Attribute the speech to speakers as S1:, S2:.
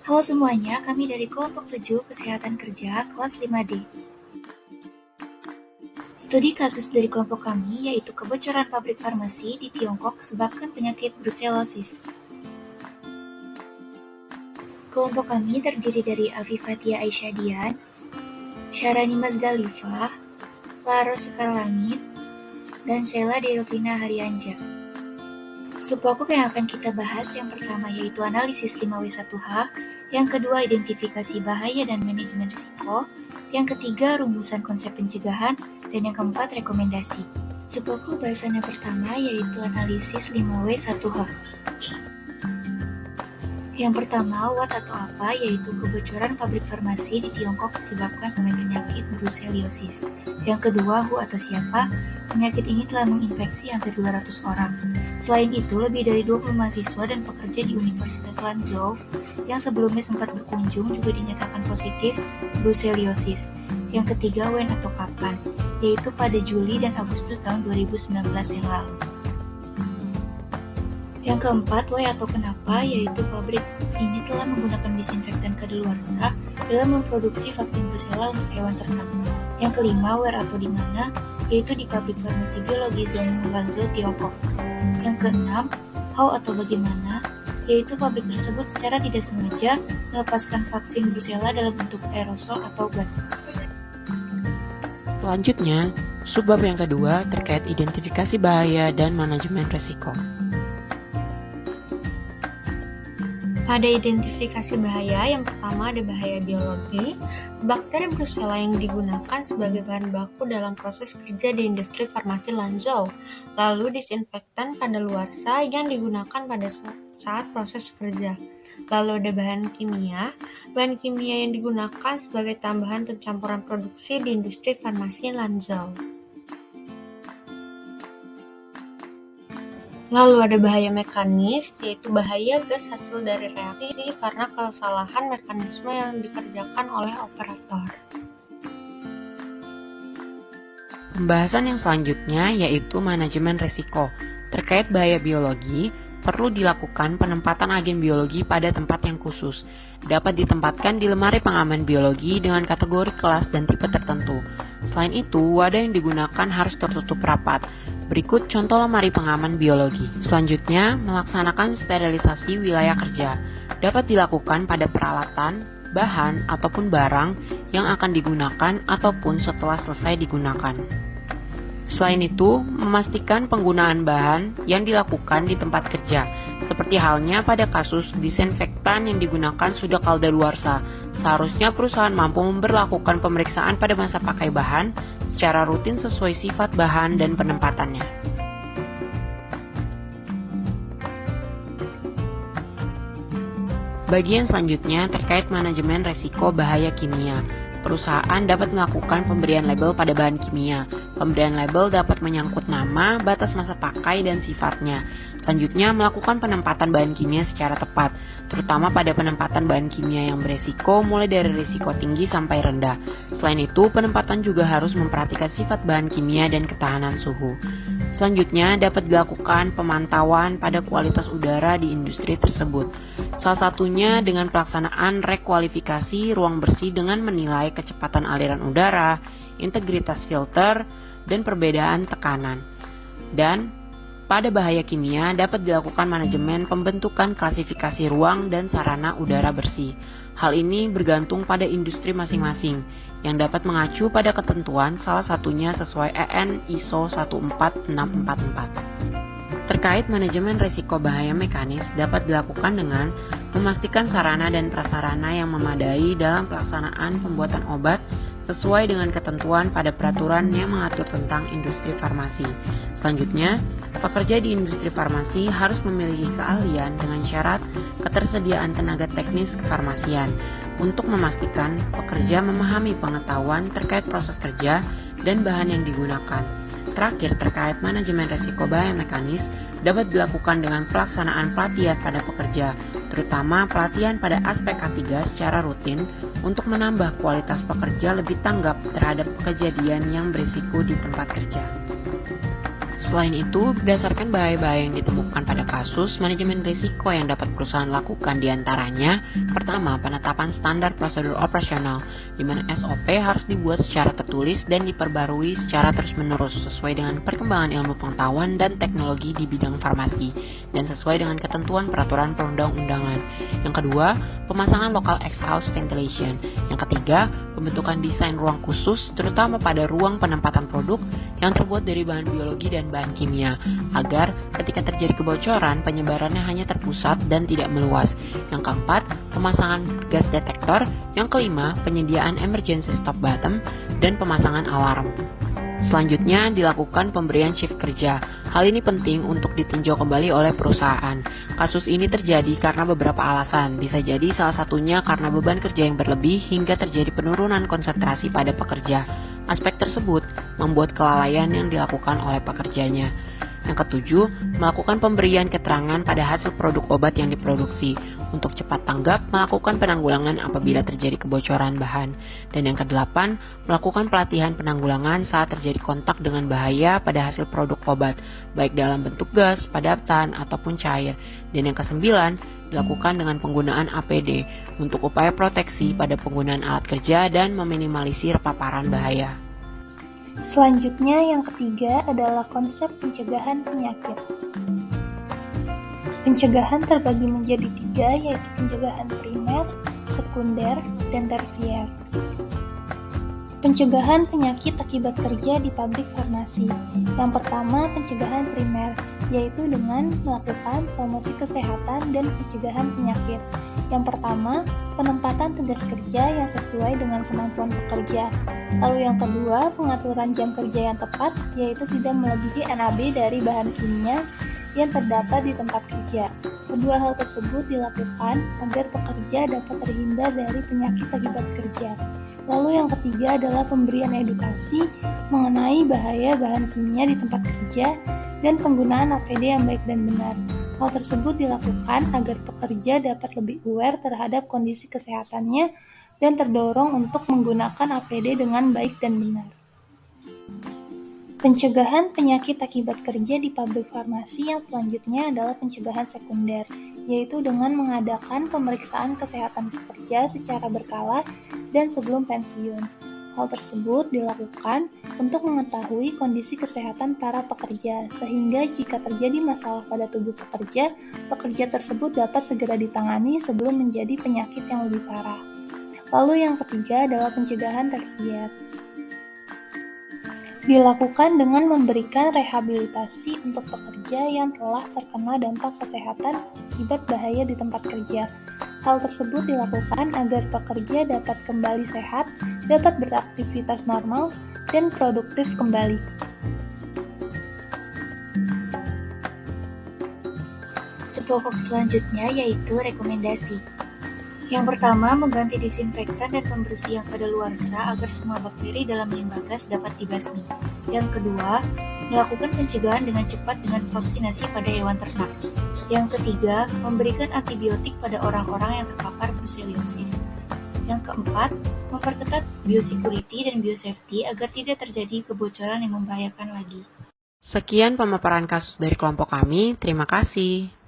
S1: Halo semuanya, kami dari kelompok 7 Kesehatan Kerja kelas 5D. Studi kasus dari kelompok kami yaitu kebocoran pabrik farmasi di Tiongkok sebabkan penyakit brucellosis. Kelompok kami terdiri dari Afifatia Aisyadian, Syarani Mazdalifah, Laro Sekarlangit, dan Sheila Delvina Harianja. Subpokok yang akan kita bahas yang pertama yaitu analisis 5W1H, yang kedua identifikasi bahaya dan manajemen risiko, yang ketiga rumusan konsep pencegahan, dan yang keempat rekomendasi. Subpokok bahasan yang pertama yaitu analisis 5W1H. Yang pertama, what atau apa, yaitu kebocoran pabrik farmasi di Tiongkok disebabkan oleh penyakit brucellosis. Yang kedua, who atau siapa, penyakit ini telah menginfeksi hampir 200 orang. Selain itu, lebih dari 20 mahasiswa dan pekerja di Universitas Lanzhou yang sebelumnya sempat berkunjung juga dinyatakan positif brucellosis. Yang ketiga, when atau kapan, yaitu pada Juli dan Agustus tahun 2019 yang lalu. Yang keempat, why atau kenapa, yaitu pabrik ini telah menggunakan disinfektan kadaluarsa dalam memproduksi vaksin Brucella untuk hewan ternak. Yang kelima, where atau di mana, yaitu di pabrik farmasi biologi Zhonghu Lanzhou, Tiongkok. Yang keenam, how atau bagaimana, yaitu pabrik tersebut secara tidak sengaja melepaskan vaksin Brucella dalam bentuk aerosol atau gas.
S2: Selanjutnya, subbab yang kedua terkait identifikasi bahaya dan manajemen risiko.
S3: Pada identifikasi bahaya, yang pertama ada bahaya biologi. Bakteri Brucella yang digunakan sebagai bahan baku dalam proses kerja di industri farmasi Lanzhou. Lalu disinfektan kadaluarsa yang digunakan pada saat proses kerja. Lalu ada bahan kimia. Bahan kimia yang digunakan sebagai tambahan pencampuran produksi di industri farmasi Lanzhou. Lalu ada bahaya mekanis, yaitu bahaya gas hasil dari reaksi karena kesalahan mekanisme yang dikerjakan oleh operator.
S2: Pembahasan yang selanjutnya yaitu manajemen risiko. Terkait bahaya biologi, perlu dilakukan penempatan agen biologi pada tempat yang khusus. Dapat ditempatkan di lemari pengaman biologi dengan kategori kelas dan tipe tertentu. Selain itu, wadah yang digunakan harus tertutup rapat. Berikut contoh lemari pengaman biologi. Selanjutnya, melaksanakan sterilisasi wilayah kerja. Dapat dilakukan pada peralatan, bahan, ataupun barang yang akan digunakan ataupun setelah selesai digunakan. Selain itu, memastikan penggunaan bahan yang dilakukan di tempat kerja, seperti halnya pada kasus disinfektan yang digunakan sudah kadaluarsa. Seharusnya perusahaan mampu memberlakukan pemeriksaan pada masa pakai bahan secara rutin sesuai sifat bahan dan penempatannya. Bagian selanjutnya terkait manajemen risiko bahaya kimia. Perusahaan dapat melakukan pemberian label pada bahan kimia. Pemberian label dapat menyangkut nama, batas masa pakai, dan sifatnya. Selanjutnya, melakukan penempatan bahan kimia secara tepat, terutama pada penempatan bahan kimia yang beresiko mulai dari risiko tinggi sampai rendah. Selain itu, penempatan juga harus memperhatikan sifat bahan kimia dan ketahanan suhu. Selanjutnya, dapat dilakukan pemantauan pada kualitas udara di industri tersebut. Salah satunya dengan pelaksanaan rekualifikasi ruang bersih dengan menilai kecepatan aliran udara, integritas filter, dan perbedaan tekanan. Dan pada bahaya kimia dapat dilakukan manajemen pembentukan klasifikasi ruang dan sarana udara bersih. Hal ini bergantung pada industri masing-masing yang dapat mengacu pada ketentuan salah satunya sesuai EN ISO 14644. Terkait manajemen risiko bahaya mekanis dapat dilakukan dengan memastikan sarana dan prasarana yang memadai dalam pelaksanaan pembuatan obat sesuai dengan ketentuan pada peraturan yang mengatur tentang industri farmasi. Selanjutnya, pekerja di industri farmasi harus memiliki keahlian dengan syarat ketersediaan tenaga teknis kefarmasian untuk memastikan pekerja memahami pengetahuan terkait proses kerja dan bahan yang digunakan. Terakhir, terkait manajemen risiko bahaya mekanis dapat dilakukan dengan pelaksanaan pelatihan pada pekerja, terutama pelatihan pada aspek K3 secara rutin untuk menambah kualitas pekerja lebih tanggap terhadap kejadian yang berisiko di tempat kerja. Selain itu, berdasarkan bahaya-bahaya yang ditemukan pada kasus, manajemen risiko yang dapat perusahaan lakukan diantaranya, pertama, penetapan standar prosedur operasional, di mana SOP harus dibuat secara tertulis dan diperbarui secara terus-menerus sesuai dengan perkembangan ilmu pengetahuan dan teknologi di bidang farmasi, dan sesuai dengan ketentuan peraturan perundang-undangan. Yang kedua, pemasangan local exhaust ventilation. Yang ketiga, pembentukan desain ruang khusus, terutama pada ruang penempatan produk yang terbuat dari bahan biologi dan bahan kimia, agar ketika terjadi kebocoran, penyebarannya hanya terpusat dan tidak meluas. Yang keempat, pemasangan gas detektor. Yang kelima, penyediaan emergency stop button dan pemasangan alarm. Selanjutnya, dilakukan pemberian shift kerja. Hal ini penting untuk ditinjau kembali oleh perusahaan. Kasus ini terjadi karena beberapa alasan. Bisa jadi salah satunya karena beban kerja yang berlebih hingga terjadi penurunan konsentrasi pada pekerja. Aspek tersebut membuat kelalaian yang dilakukan oleh pekerjanya. Yang ketujuh, melakukan pemberian keterangan pada hasil produk obat yang diproduksi. Untuk cepat tanggap, melakukan penanggulangan apabila terjadi kebocoran bahan. Dan yang kedelapan, melakukan pelatihan penanggulangan saat terjadi kontak dengan bahaya pada hasil produk obat, baik dalam bentuk gas, padatan, ataupun cair. Dan yang kesembilan, dilakukan dengan penggunaan APD untuk upaya proteksi pada penggunaan alat kerja dan meminimalisir paparan bahaya.
S4: Selanjutnya yang ketiga adalah konsep pencegahan penyakit. Pencegahan terbagi menjadi tiga, yaitu pencegahan primer, sekunder, dan tersier. Pencegahan penyakit akibat kerja di pabrik farmasi. Yang pertama, pencegahan primer, yaitu dengan melakukan promosi kesehatan dan pencegahan penyakit. Yang pertama, penempatan tugas kerja yang sesuai dengan kemampuan pekerja. Lalu yang kedua, pengaturan jam kerja yang tepat, yaitu tidak melebihi NAB dari bahan kimia yang terdapat di tempat kerja. Kedua hal tersebut dilakukan agar pekerja dapat terhindar dari penyakit akibat kerja. Lalu yang ketiga adalah pemberian edukasi mengenai bahaya bahan kimia di tempat kerja dan penggunaan APD yang baik dan benar. Hal tersebut dilakukan agar pekerja dapat lebih aware terhadap kondisi kesehatannya dan terdorong untuk menggunakan APD dengan baik dan benar. Pencegahan penyakit akibat kerja di pabrik farmasi yang selanjutnya adalah pencegahan sekunder, yaitu dengan mengadakan pemeriksaan kesehatan pekerja secara berkala dan sebelum pensiun. Hal tersebut dilakukan untuk mengetahui kondisi kesehatan para pekerja, sehingga jika terjadi masalah pada tubuh pekerja, pekerja tersebut dapat segera ditangani sebelum menjadi penyakit yang lebih parah. Lalu yang ketiga adalah pencegahan tersier. Dilakukan dengan memberikan rehabilitasi untuk pekerja yang telah terkena dampak kesehatan akibat bahaya di tempat kerja. Hal tersebut dilakukan agar pekerja dapat kembali sehat, dapat beraktivitas normal, dan produktif kembali.
S1: Subpokok selanjutnya yaitu rekomendasi. Yang pertama, mengganti disinfektan dan pembersih yang kadaluarsa agar semua bakteri dalam limbah gas dapat dibasmi. Yang kedua, melakukan pencegahan dengan cepat dengan vaksinasi pada hewan ternak. Yang ketiga, memberikan antibiotik pada orang-orang yang terpapar bruseliosis. Yang keempat, memperketat biosecurity dan biosafety agar tidak terjadi kebocoran yang membahayakan lagi.
S2: Sekian pemaparan kasus dari kelompok kami, terima kasih.